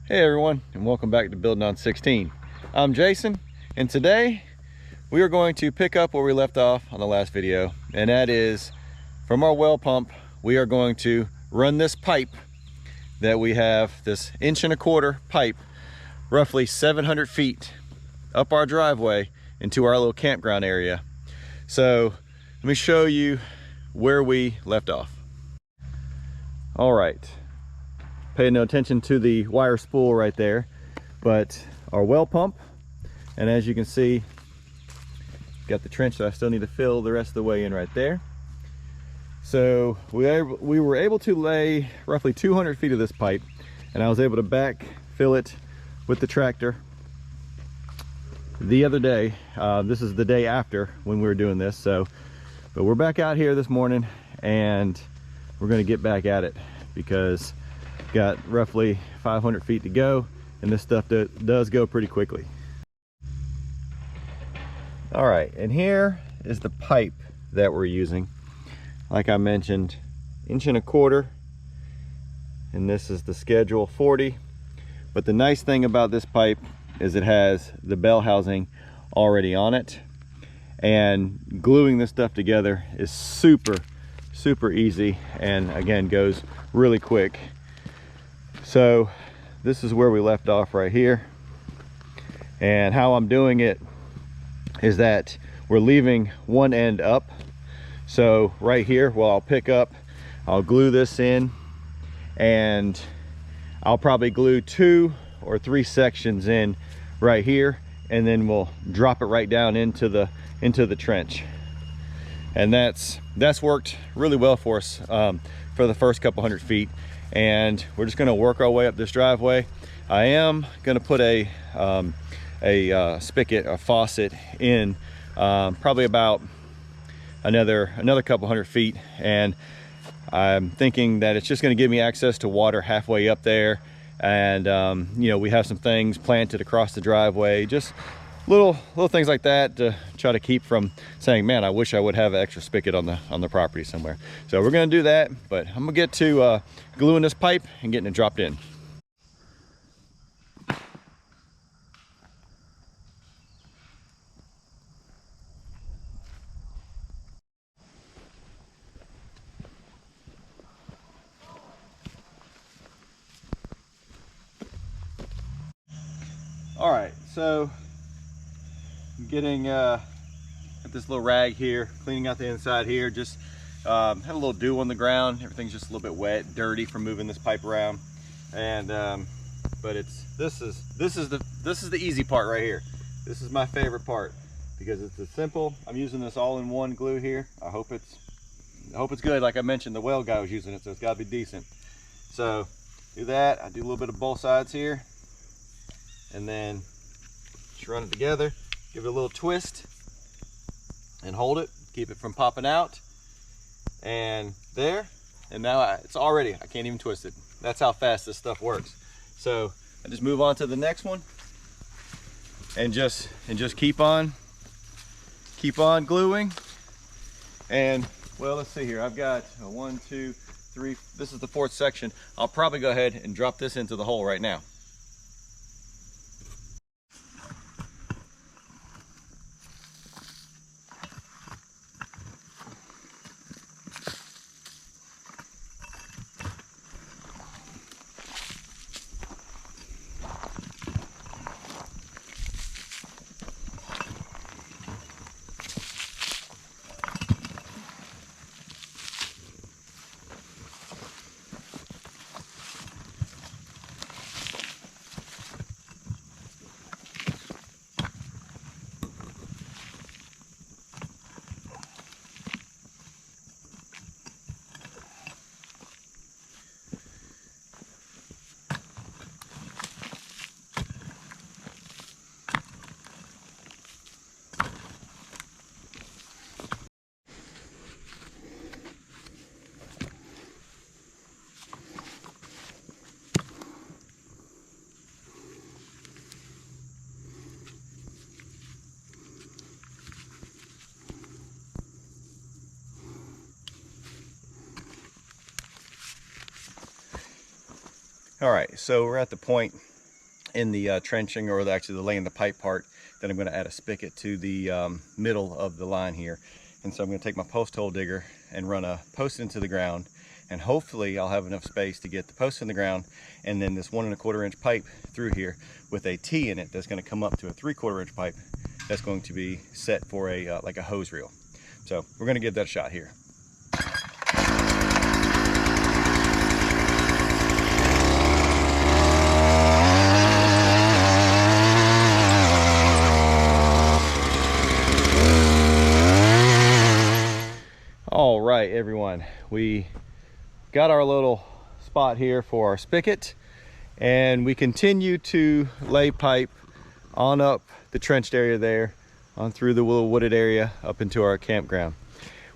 Hey everyone, and welcome back to Building on 16. I'm Jason, and today we are going to pick up where we left off on the last video, and that is from our well pump. We are going to run this pipe that we have, this 1.25 inch pipe, roughly 700 feet up our driveway into our little campground area. So let me show you where we left off. All right. Pay no attention to the wire spool right there, but our well pump, and as you can see, got the trench that I still need to fill the rest of the way in right there. So we were able to lay roughly 200 feet of this pipe, and I was able to back fill it with the tractor the other day. This is the day after when we were doing this. But we're back out here this morning, and we're going to get back at it because got roughly 500 feet to go, and this stuff does go pretty quickly. All right, and here is the pipe that we're using. Like I mentioned, 1.25 inch, and this is the Schedule 40. But the nice thing about this pipe is it has the bell housing already on it, and gluing this stuff together is super easy, and again goes really quick. So this is where we left off right here, and how I'm doing it is that we're leaving one end up. So right here, well, I'll pick up, I'll glue this in, and I'll probably glue 2 or 3 sections in right here, and then we'll drop it right down into the trench. And that's worked really well for us for the first couple hundred feet. And we're just going to work our way up this driveway. I am going to put a spigot, a faucet in probably about another couple hundred feet, and I'm thinking that it's just going to give me access to water halfway up there. And you know, we have some things planted across the driveway, just little things like that to try to keep from saying, man, I wish I would have an extra spigot on the property somewhere. So we're going to do that, but I'm gonna get to gluing this pipe and getting it dropped in. All right, so I'm getting at this little rag here, cleaning out the inside here. Just had a little dew on the ground. Everything's just a little bit wet, dirty from moving this pipe around. And but this is the easy part right here. This is my favorite part because it's as simple. I'm using this all-in-one glue here. I hope it's good. Like I mentioned, the well guy was using it, so it's got to be decent. So do that. I do a little bit of both sides here, and then just run it together, give it a little twist, and hold it, keep it from popping out. And there, and now it's all ready. I can't even twist it. That's how fast this stuff works. So I just move on to the next one, and just keep on gluing. And well, let's see here. I've got 1, 2, 3. This is the 4th section. I'll probably go ahead and drop this into the hole right now. All right, so we're at the point in the trenching, or actually the laying the pipe part, then I'm going to add a spigot to the middle of the line here. And so I'm going to take my post hole digger and run a post into the ground, and hopefully I'll have enough space to get the post in the ground, and then this 1 1/4 inch pipe through here with a T in it that's going to come up to a 3/4 inch pipe that's going to be set for a like a hose reel. So we're going to give that a shot here. All right, everyone, we got our little spot here for our spigot, and we continue to lay pipe on up the trenched area there, on through the little wooded area up into our campground.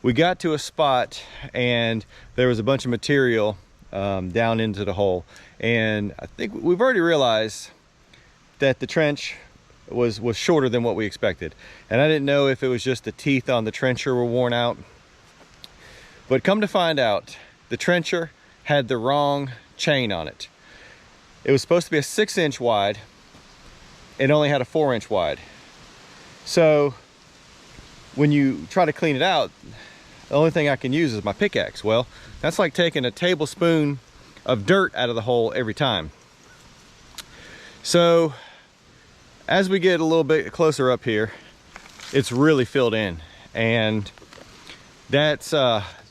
We got to a spot and there was a bunch of material down into the hole, and I think we've already realized that the trench was shorter than what we expected, and I didn't know if it was just the teeth on the trencher were worn out. But come to find out, the trencher had the wrong chain on it. It was supposed to be a 6-inch wide. It only had a 4-inch wide. So when you try to clean it out, the only thing I can use is my pickaxe. Well, that's like taking a tablespoon of dirt out of the hole every time. So as we get a little bit closer up here, it's really filled in, and that's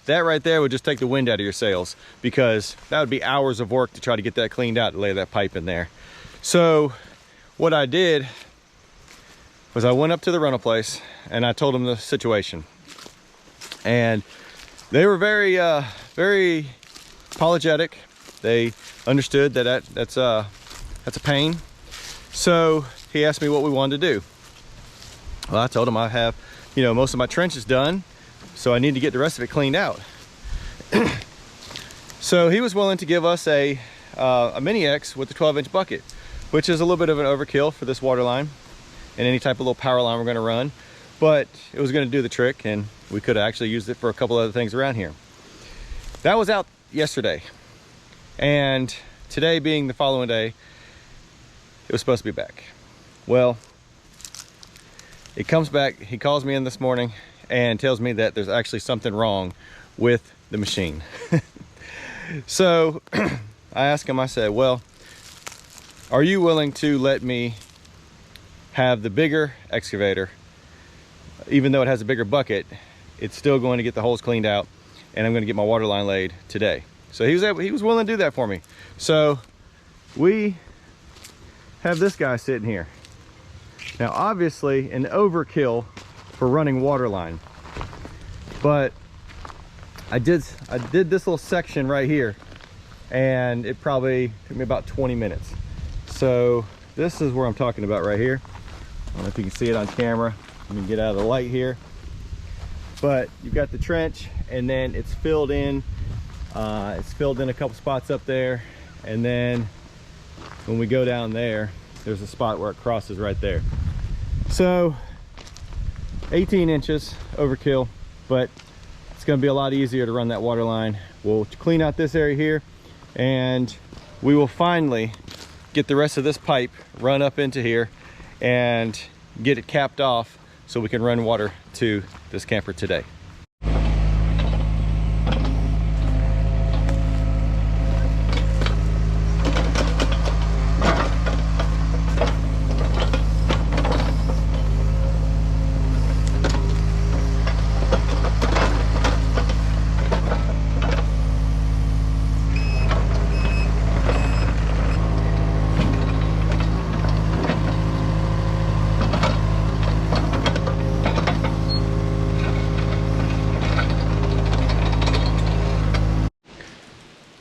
that right there would just take the wind out of your sails, because that would be hours of work to try to get that cleaned out, to lay that pipe in there. So what I did was I went up to the rental place and I told them the situation, and they were very very apologetic. They understood that that's a pain. So he asked me what we wanted to do. Well, I told him I have, you know, most of my trenches done, so I need to get the rest of it cleaned out. So he was willing to give us a Mini X with a 12-inch bucket, which is a little bit of an overkill for this water line and any type of little power line we're going to run, but it was going to do the trick, and we could have actually used it for a couple other things around here. That was out yesterday, and today being the following day, it was supposed to be back. Well, it comes back. He calls me in this morning and tells me that there's actually something wrong with the machine. So I asked him, I said, well, are you willing to let me have the bigger excavator? Even though it has a bigger bucket, it's still going to get the holes cleaned out, and I'm going to get my water line laid today. So he was willing to do that for me. So we have this guy sitting here. Now, obviously an overkill for running water line, but I did this little section right here, and it probably took me about 20 minutes. So this is where I'm talking about right here. I don't know if you can see it on camera. Let me get out of the light here. But you've got the trench, and then it's filled in. It's filled in a couple spots up there, and then when we go down there, there's a spot where it crosses right there. So 18 inches overkill, but it's going to be a lot easier to run that water line. We'll clean out this area here, and we will finally get the rest of this pipe run up into here and get it capped off so we can run water to this camper today.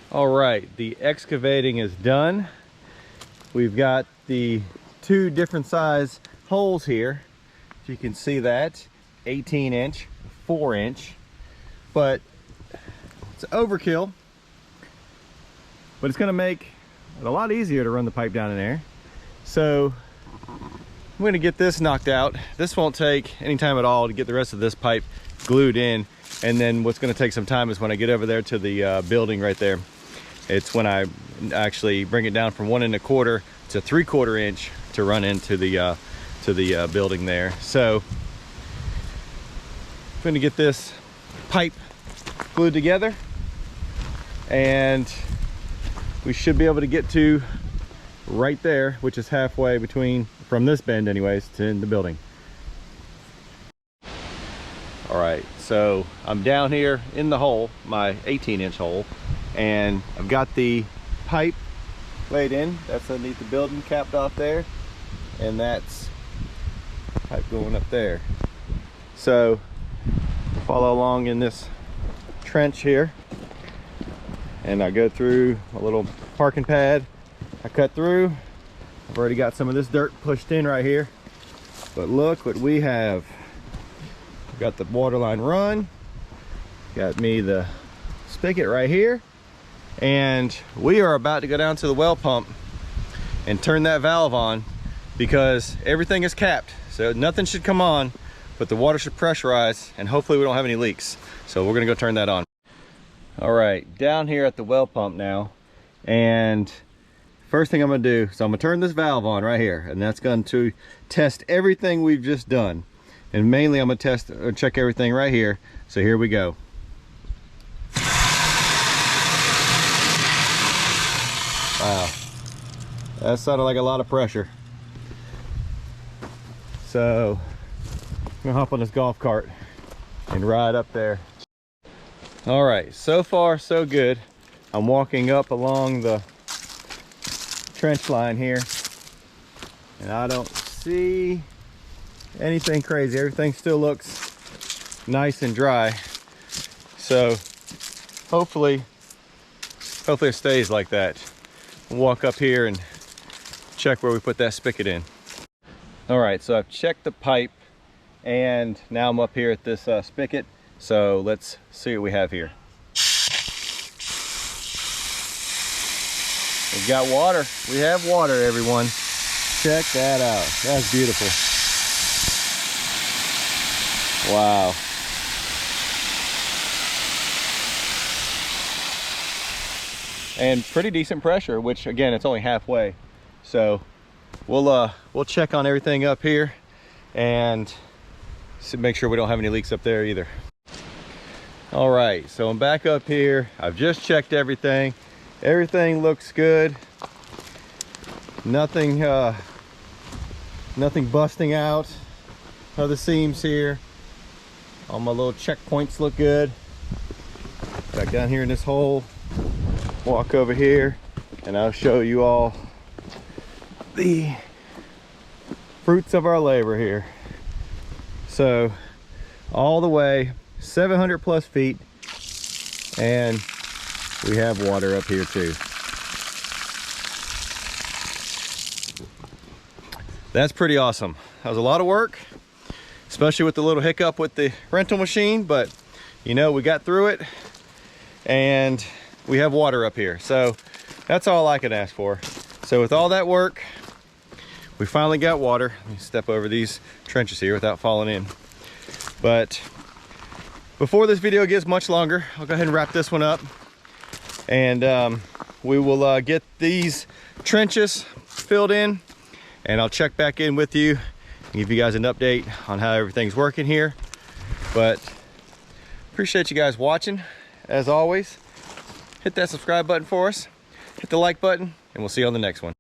All right, the excavating is done. We've got the 2 different size holes here. If you can see that, 18-inch, 4-inch, but it's overkill, but it's gonna make it a lot easier to run the pipe down in there. So I'm gonna get this knocked out. This won't take any time at all to get the rest of this pipe glued in, and then what's gonna take some time is when I get over there to the building right there. It's when I actually bring it down from 1 1/4 to 3/4 inch to run into the building there. So I'm going to get this pipe glued together, and we should be able to get to right there, which is halfway between, from this bend anyways, to the building. All right, so I'm down here in the hole, my 18-inch hole, and I've got the pipe laid in. That's underneath the building, capped off there, and that's pipe going up there. So follow along in this trench here, and I go through a little parking pad. I cut through. I've already got some of this dirt pushed in right here, but look what we have. Got the water line run, got me the spigot right here, and we are about to go down to the well pump and turn that valve on, because everything is capped, so nothing should come on, but the water should pressurize, and hopefully we don't have any leaks. So we're gonna go turn that on. All right, down here at the well pump now, and first thing I'm gonna do is I'm gonna turn this valve on right here, and that's going to test everything we've just done. And mainly I'm gonna check everything right here. So here we go. Wow, that sounded like a lot of pressure. So I'm gonna hop on this golf cart and ride up there. All right, so far so good. I'm walking up along the trench line here, and I don't see anything crazy. Everything still looks nice and dry. So hopefully it stays like that. We'll walk up here and check where we put that spigot in. All right, so I've checked the pipe, and now I'm up here at this spigot. So let's see what we have here. We've got water. We have water, everyone. Check that out. That's beautiful. Wow. And pretty decent pressure, which again, it's only halfway. So we'll check on everything up here and make sure we don't have any leaks up there either. All right, so I'm back up here. I've just checked everything. Everything looks good. Nothing busting out of the seams here. All my little checkpoints look good. Back down here in this hole, walk over here, and I'll show you all the fruits of our labor here. So all the way 700 plus feet, and we have water up here too. That's pretty awesome. That was a lot of work, especially with the little hiccup with the rental machine, but you know, we got through it and we have water up here. So that's all I could ask for. So with all that work, we finally got water. Let me step over these trenches here without falling in. But before this video gets much longer, I'll go ahead and wrap this one up, and we will get these trenches filled in, and I'll check back in with you and give you guys an update on how everything's working here. But appreciate you guys watching. As always, hit that subscribe button for us, hit the like button, and we'll see you on the next one.